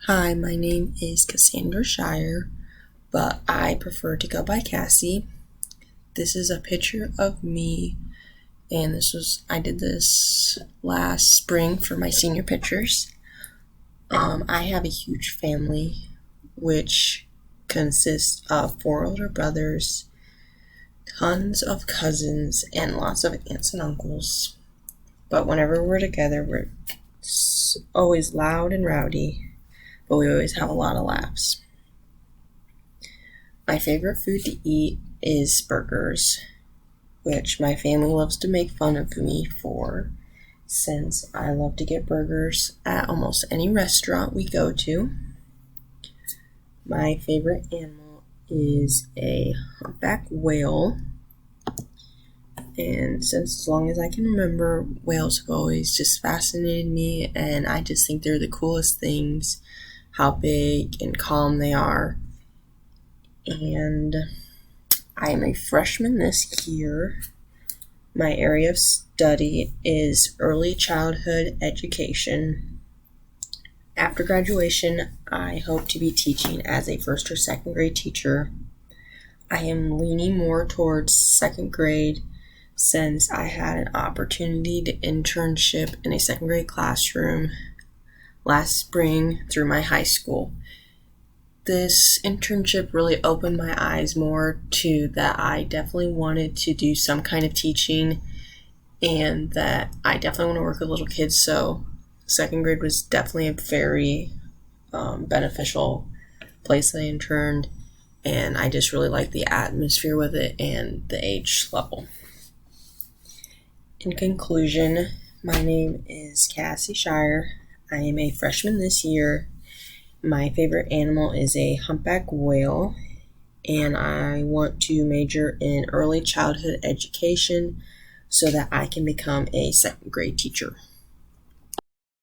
Hi, my name is Cassandra Shire, but I prefer to go by Cassie. This is a picture of me, and I did this last spring for my senior pictures. I have a huge family, which consists of 4 older brothers, tons of cousins, and lots of aunts and uncles. But whenever we're together, we're always loud and rowdy, but we always have a lot of laughs. My favorite food to eat is burgers, which my family loves to make fun of me for, since I love to get burgers at almost any restaurant we go to. My favorite animal is a humpback whale, and since as long as I can remember, whales have always just fascinated me, and I just think they're the coolest things, how big and calm they are. And I am a freshman this year. My area of study is early childhood education. After graduation, I hope to be teaching as a first or second grade teacher. I am leaning more towards second grade since I had an opportunity to internship in a second grade classroom last spring through my high school. This internship really opened my eyes more to that I definitely wanted to do some kind of teaching and that I definitely want to work with little kids. So second grade was definitely a very beneficial place I interned, and I just really like the atmosphere with it and the age level. In conclusion, my name is Cassie Shire. I am a freshman this year. My favorite animal is a humpback whale, and I want to major in early childhood education so that I can become a second grade teacher.